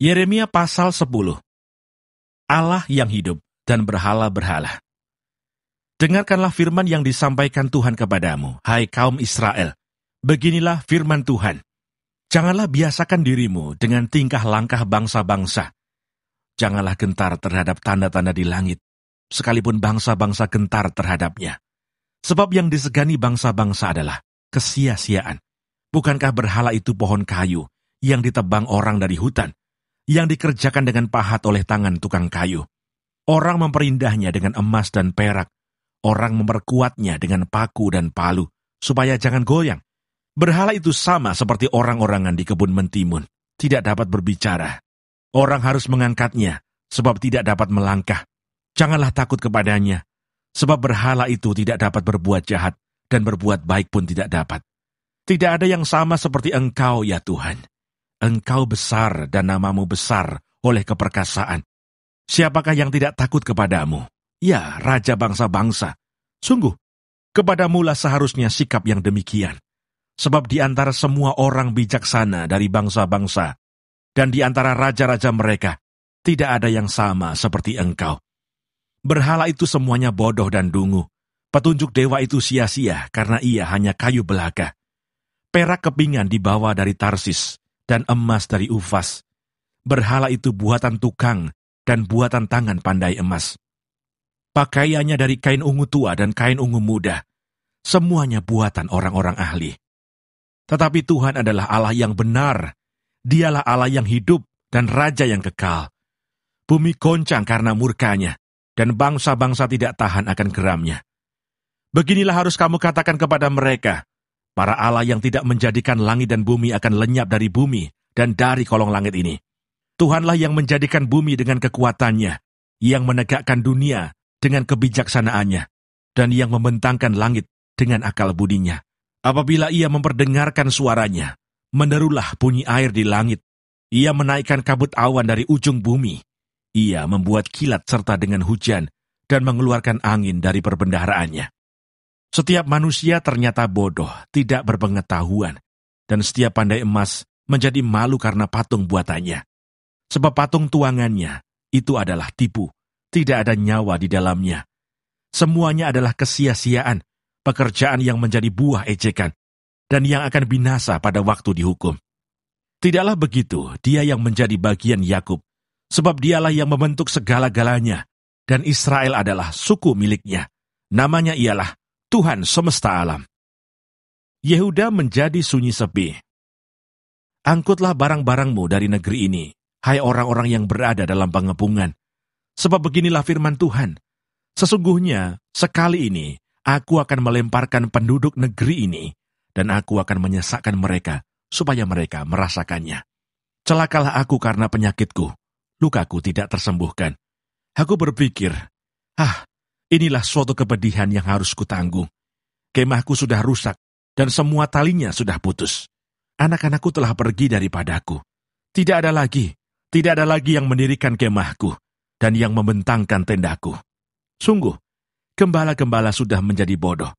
Yeremia pasal 10. Allah yang hidup dan berhala-berhala. Dengarkanlah firman yang disampaikan Tuhan kepadamu, hai kaum Israel. Beginilah firman Tuhan. Janganlah biasakan dirimu dengan tingkah langkah bangsa-bangsa. Janganlah gentar terhadap tanda-tanda di langit, sekalipun bangsa-bangsa gentar terhadapnya. Sebab yang disegani bangsa-bangsa adalah kesia-siaan. Bukankah berhala itu pohon kayu yang ditebang orang dari hutan, yang dikerjakan dengan pahat oleh tangan tukang kayu? Orang memperindahnya dengan emas dan perak, orang memperkuatnya dengan paku dan palu, supaya jangan goyang. Berhala itu sama seperti orang-orangan di kebun mentimun, tidak dapat berbicara. Orang harus mengangkatnya, sebab tidak dapat melangkah. Janganlah takut kepadanya, sebab berhala itu tidak dapat berbuat jahat, dan berbuat baik pun tidak dapat. Tidak ada yang sama seperti Engkau, ya Tuhan. Engkau besar dan namamu besar oleh keperkasaan. Siapakah yang tidak takut kepadamu? Ya, Raja bangsa-bangsa. Sungguh, kepadamulah seharusnya sikap yang demikian. Sebab di antara semua orang bijaksana dari bangsa-bangsa, dan di antara raja-raja mereka, tidak ada yang sama seperti Engkau. Berhala itu semuanya bodoh dan dungu. Petunjuk dewa itu sia-sia karena ia hanya kayu belaka. Perak kepingan dibawa dari Tarsis, dan emas dari Ufas. Berhala itu buatan tukang dan buatan tangan pandai emas. Pakaiannya dari kain ungu tua dan kain ungu muda. Semuanya buatan orang-orang ahli. Tetapi Tuhan adalah Allah yang benar. Dialah Allah yang hidup dan Raja yang kekal. Bumi goncang karena murkanya, dan bangsa-bangsa tidak tahan akan geramnya. Beginilah harus kamu katakan kepada mereka, para Allah yang tidak menjadikan langit dan bumi akan lenyap dari bumi dan dari kolong langit ini. Tuhanlah yang menjadikan bumi dengan kekuatannya, yang menegakkan dunia dengan kebijaksanaannya, dan yang membentangkan langit dengan akal budinya. Apabila ia memperdengarkan suaranya, menderulah bunyi air di langit. Ia menaikkan kabut awan dari ujung bumi. Ia membuat kilat serta dengan hujan, dan mengeluarkan angin dari perbendaharaannya. Setiap manusia ternyata bodoh, tidak berpengetahuan, dan setiap pandai emas menjadi malu karena patung buatannya. Sebab patung tuangannya itu adalah tipu, tidak ada nyawa di dalamnya. Semuanya adalah kesia-siaan, pekerjaan yang menjadi buah ejekan, dan yang akan binasa pada waktu dihukum. Tidaklah begitu dia yang menjadi bagian Yakub, sebab dialah yang membentuk segala-galanya, dan Israel adalah suku miliknya. Namanya ialah Tuhan semesta alam. Yehuda menjadi sunyi sepi. Angkutlah barang-barangmu dari negeri ini, hai orang-orang yang berada dalam pengepungan. Sebab beginilah firman Tuhan, sesungguhnya sekali ini aku akan melemparkan penduduk negeri ini, dan aku akan menyesakkan mereka, supaya mereka merasakannya. Celakalah aku karena penyakitku, lukaku tidak tersembuhkan. Aku berpikir, inilah suatu kepedihan yang harus kutanggung. Kemahku sudah rusak, dan semua talinya sudah putus. Anak-anakku telah pergi daripadaku. Tidak ada lagi yang mendirikan kemahku, dan yang membentangkan tendaku. Sungguh, gembala-gembala sudah menjadi bodoh.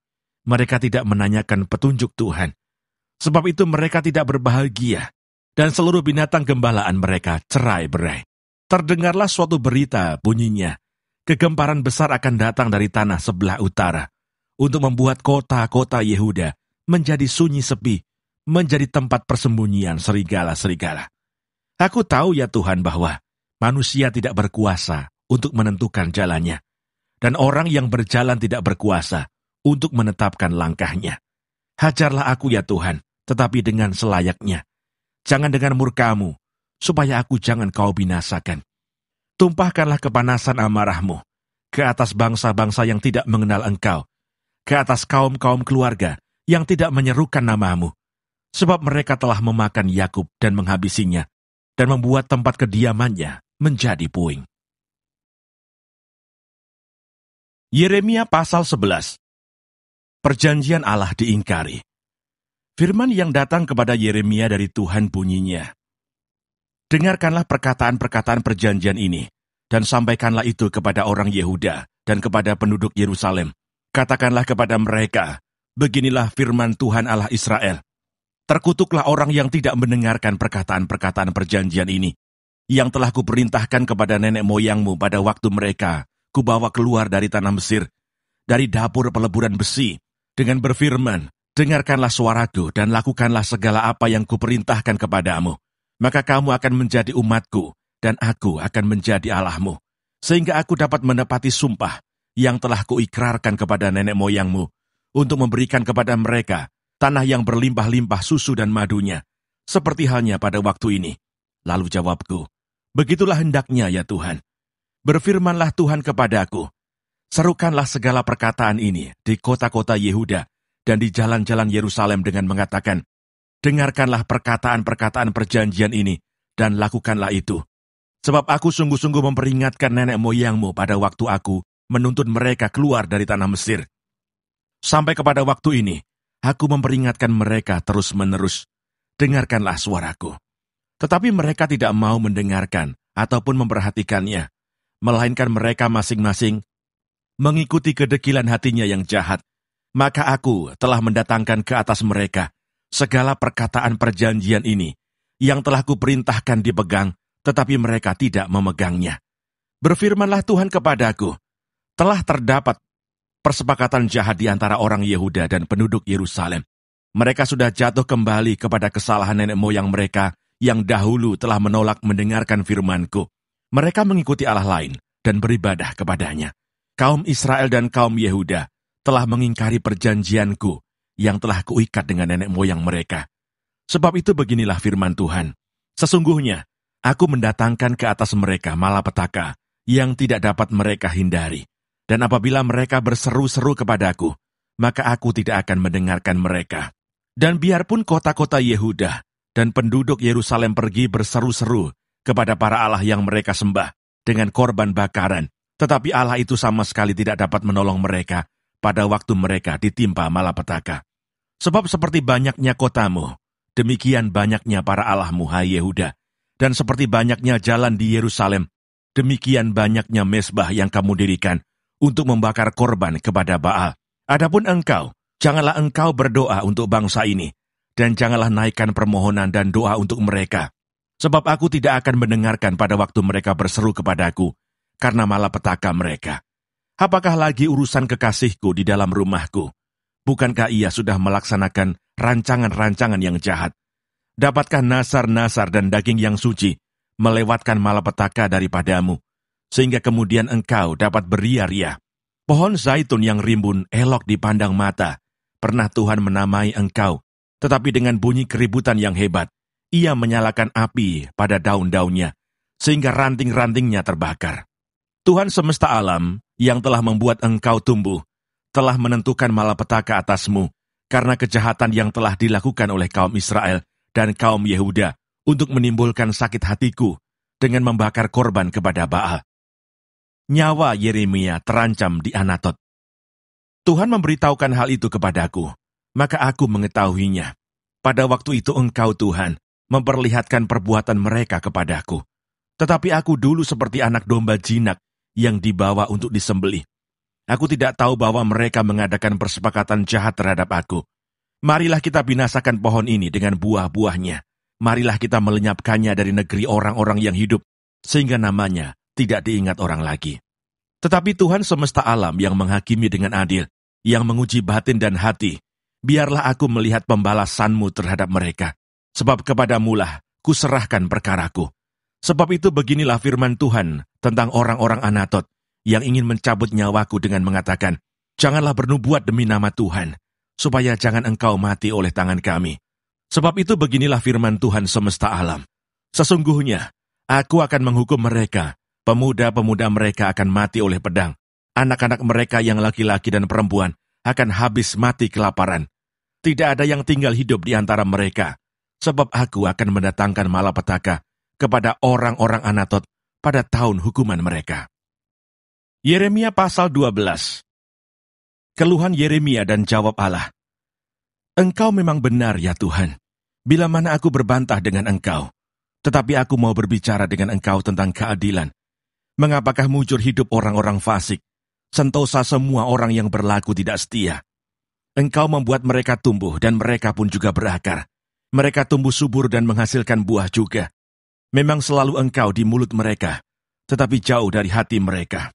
Mereka tidak menanyakan petunjuk Tuhan. Sebab itu mereka tidak berbahagia, dan seluruh binatang gembalaan mereka cerai-berai. Terdengarlah suatu berita bunyinya, kegemparan besar akan datang dari tanah sebelah utara, untuk membuat kota-kota Yehuda menjadi sunyi sepi, menjadi tempat persembunyian serigala-serigala. Aku tahu ya Tuhan bahwa manusia tidak berkuasa untuk menentukan jalannya, dan orang yang berjalan tidak berkuasa untuk menetapkan langkahnya. Hajarlah aku ya Tuhan, tetapi dengan selayaknya. Jangan dengan murkamu, supaya aku jangan kau binasakan. Tumpahkanlah kepanasan amarahmu ke atas bangsa-bangsa yang tidak mengenal Engkau, ke atas kaum-kaum keluarga yang tidak menyerukan namamu, sebab mereka telah memakan Yakub dan menghabisinya, dan membuat tempat kediamannya menjadi puing. Yeremia pasal 11. Perjanjian Allah diingkari. Firman yang datang kepada Yeremia dari Tuhan bunyinya, dengarkanlah perkataan-perkataan perjanjian ini, dan sampaikanlah itu kepada orang Yehuda dan kepada penduduk Yerusalem. Katakanlah kepada mereka, beginilah firman Tuhan Allah Israel. Terkutuklah orang yang tidak mendengarkan perkataan-perkataan perjanjian ini, yang telah kuperintahkan kepada nenek moyangmu pada waktu mereka kubawa keluar dari tanah Mesir, dari dapur peleburan besi, dengan berfirman, dengarkanlah suaraku dan lakukanlah segala apa yang kuperintahkan kepadamu. Maka kamu akan menjadi umatku, dan aku akan menjadi Allahmu. Sehingga aku dapat menepati sumpah yang telah kuikrarkan kepada nenek moyangmu, untuk memberikan kepada mereka tanah yang berlimpah-limpah susu dan madunya, seperti halnya pada waktu ini. Lalu jawabku, begitulah hendaknya ya Tuhan. Berfirmanlah Tuhan kepadaku, serukanlah segala perkataan ini di kota-kota Yehuda dan di jalan-jalan Yerusalem dengan mengatakan, dengarkanlah perkataan-perkataan perjanjian ini dan lakukanlah itu. Sebab aku sungguh-sungguh memperingatkan nenek moyangmu pada waktu aku menuntun mereka keluar dari tanah Mesir. Sampai kepada waktu ini, aku memperingatkan mereka terus-menerus, dengarkanlah suaraku. Tetapi mereka tidak mau mendengarkan ataupun memperhatikannya, melainkan mereka masing-masing mengikuti kedekilan hatinya yang jahat. Maka aku telah mendatangkan ke atas mereka segala perkataan perjanjian ini, yang telah kuperintahkan dipegang, tetapi mereka tidak memegangnya. Berfirmanlah Tuhan kepadaku, telah terdapat persepakatan jahat di antara orang Yehuda dan penduduk Yerusalem. Mereka sudah jatuh kembali kepada kesalahan nenek moyang mereka yang dahulu telah menolak mendengarkan firman-Ku. Mereka mengikuti Allah lain dan beribadah kepadanya. Kaum Israel dan kaum Yehuda telah mengingkari perjanjian-Ku yang telah kuikat dengan nenek moyang mereka. Sebab itu beginilah firman Tuhan. Sesungguhnya, aku mendatangkan ke atas mereka malapetaka yang tidak dapat mereka hindari. Dan apabila mereka berseru-seru kepadaku, maka aku tidak akan mendengarkan mereka. Dan biarpun kota-kota Yehuda dan penduduk Yerusalem pergi berseru-seru kepada para Allah yang mereka sembah dengan korban bakaran, tetapi Allah itu sama sekali tidak dapat menolong mereka pada waktu mereka ditimpa malapetaka. Sebab seperti banyaknya kotamu, demikian banyaknya para allahmu, hai Yehuda, dan seperti banyaknya jalan di Yerusalem, demikian banyaknya mezbah yang kamu dirikan untuk membakar korban kepada Baal. Adapun engkau, janganlah engkau berdoa untuk bangsa ini, dan janganlah naikkan permohonan dan doa untuk mereka. Sebab aku tidak akan mendengarkan pada waktu mereka berseru kepadaku, karena malapetaka mereka. Apakah lagi urusan kekasihku di dalam rumahku? Bukankah ia sudah melaksanakan rancangan-rancangan yang jahat? Dapatkah nasar-nasar dan daging yang suci melewatkan malapetaka daripadamu, sehingga kemudian engkau dapat beria-ria? Pohon zaitun yang rimbun elok dipandang mata, pernah Tuhan menamai engkau, tetapi dengan bunyi keributan yang hebat, ia menyalakan api pada daun-daunnya, sehingga ranting-rantingnya terbakar. Tuhan semesta alam yang telah membuat engkau tumbuh, telah menentukan malapetaka atasmu, karena kejahatan yang telah dilakukan oleh kaum Israel dan kaum Yehuda untuk menimbulkan sakit hatiku dengan membakar korban kepada Baal. Nyawa Yeremia terancam di Anatot. Tuhan memberitahukan hal itu kepadaku, maka aku mengetahuinya. Pada waktu itu engkau Tuhan memperlihatkan perbuatan mereka kepadaku. Tetapi aku dulu seperti anak domba jinak yang dibawa untuk disembelih. Aku tidak tahu bahwa mereka mengadakan persepakatan jahat terhadap aku. Marilah kita binasakan pohon ini dengan buah-buahnya. Marilah kita melenyapkannya dari negeri orang-orang yang hidup, sehingga namanya tidak diingat orang lagi. Tetapi Tuhan semesta alam yang menghakimi dengan adil, yang menguji batin dan hati, biarlah aku melihat pembalasanmu terhadap mereka. Sebab kepadamulah kuserahkan perkaraku. Sebab itu beginilah firman Tuhan tentang orang-orang Anatot yang ingin mencabut nyawaku dengan mengatakan, janganlah bernubuat demi nama Tuhan, supaya jangan engkau mati oleh tangan kami. Sebab itu beginilah firman Tuhan semesta alam. Sesungguhnya, aku akan menghukum mereka, pemuda-pemuda mereka akan mati oleh pedang, anak-anak mereka yang laki-laki dan perempuan akan habis mati kelaparan. Tidak ada yang tinggal hidup di antara mereka, sebab aku akan mendatangkan malapetaka kepada orang-orang Anatot pada tahun hukuman mereka. Yeremia pasal 12. Keluhan Yeremia dan jawab Allah. Engkau memang benar ya Tuhan, bila mana aku berbantah dengan engkau, tetapi aku mau berbicara dengan engkau tentang keadilan. Mengapakah mujur hidup orang-orang fasik, sentosa semua orang yang berlaku tidak setia? Engkau membuat mereka tumbuh dan mereka pun juga berakar. Mereka tumbuh subur dan menghasilkan buah juga. Memang selalu Engkau di mulut mereka, tetapi jauh dari hati mereka.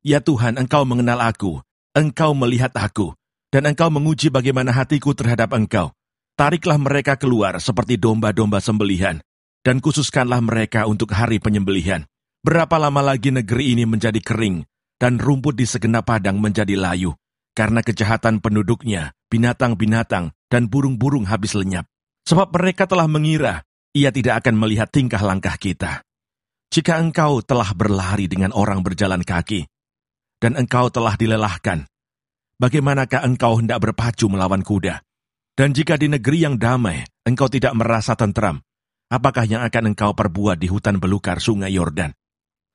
Ya Tuhan, Engkau mengenal aku, Engkau melihat aku, dan Engkau menguji bagaimana hatiku terhadap Engkau. Tariklah mereka keluar seperti domba-domba sembelihan, dan khususkanlah mereka untuk hari penyembelihan. Berapa lama lagi negeri ini menjadi kering, dan rumput di segenap padang menjadi layu, karena kejahatan penduduknya, binatang-binatang, dan burung-burung habis lenyap. Sebab mereka telah mengira, ia tidak akan melihat tingkah langkah kita. Jika engkau telah berlari dengan orang berjalan kaki, dan engkau telah dilelahkan, bagaimanakah engkau hendak berpacu melawan kuda? Dan jika di negeri yang damai, engkau tidak merasa tentram, apakah yang akan engkau perbuat di hutan belukar sungai Yordan?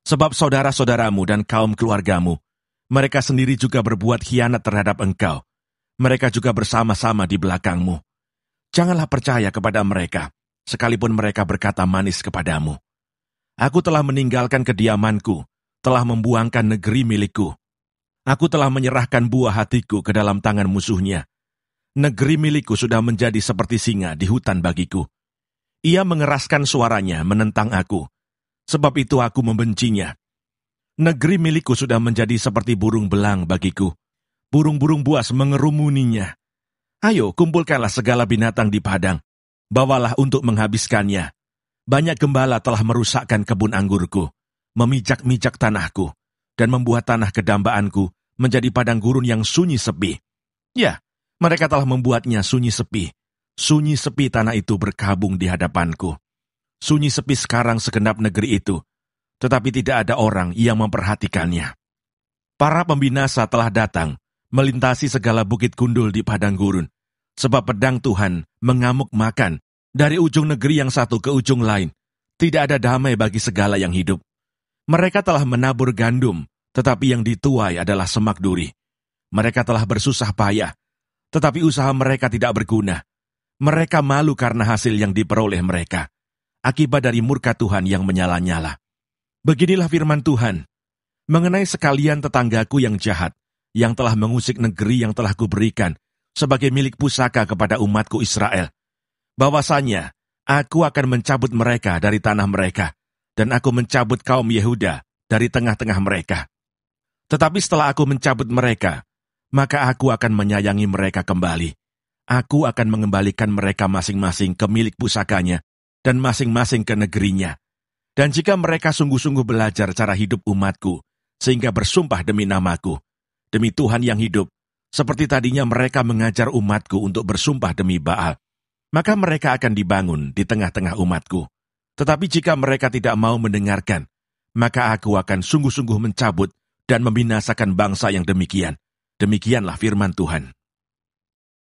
Sebab saudara-saudaramu dan kaum keluargamu, mereka sendiri juga berbuat khianat terhadap engkau. Mereka juga bersama-sama di belakangmu. Janganlah percaya kepada mereka, sekalipun mereka berkata manis kepadamu. Aku telah meninggalkan kediamanku, telah membuangkan negeri milikku. Aku telah menyerahkan buah hatiku ke dalam tangan musuhnya. Negeri milikku sudah menjadi seperti singa di hutan bagiku. Ia mengeraskan suaranya menentang aku, sebab itu aku membencinya. Negeri milikku sudah menjadi seperti burung belang bagiku. Burung-burung buas mengerumuninya. Ayo, kumpulkanlah segala binatang di padang. Bawalah untuk menghabiskannya. Banyak gembala telah merusakkan kebun anggurku, memijak-mijak tanahku, dan membuat tanah kedambaanku menjadi padang gurun yang sunyi sepi. Ya, mereka telah membuatnya sunyi sepi. Sunyi sepi tanah itu berkabung di hadapanku. Sunyi sepi sekarang segenap negeri itu, tetapi tidak ada orang yang memperhatikannya. Para pembinasa telah datang, melintasi segala bukit gundul di padang gurun, sebab pedang Tuhan mengamuk makan dari ujung negeri yang satu ke ujung lain. Tidak ada damai bagi segala yang hidup. Mereka telah menabur gandum, tetapi yang dituai adalah semak duri. Mereka telah bersusah payah, tetapi usaha mereka tidak berguna. Mereka malu karena hasil yang diperoleh mereka, akibat dari murka Tuhan yang menyala-nyala. Beginilah firman Tuhan, mengenai sekalian tetanggaku yang jahat, yang telah mengusik negeri yang telah kuberikan sebagai milik pusaka kepada umatku Israel. Bahwasanya, aku akan mencabut mereka dari tanah mereka, dan aku mencabut kaum Yehuda dari tengah-tengah mereka. Tetapi setelah aku mencabut mereka, maka aku akan menyayangi mereka kembali. Aku akan mengembalikan mereka masing-masing ke milik pusakanya, dan masing-masing ke negerinya. Dan jika mereka sungguh-sungguh belajar cara hidup umatku, sehingga bersumpah demi namaku, demi Tuhan yang hidup, seperti tadinya mereka mengajar umatku untuk bersumpah demi Baal, maka mereka akan dibangun di tengah-tengah umatku. Tetapi jika mereka tidak mau mendengarkan, maka aku akan sungguh-sungguh mencabut dan membinasakan bangsa yang demikian. Demikianlah firman Tuhan.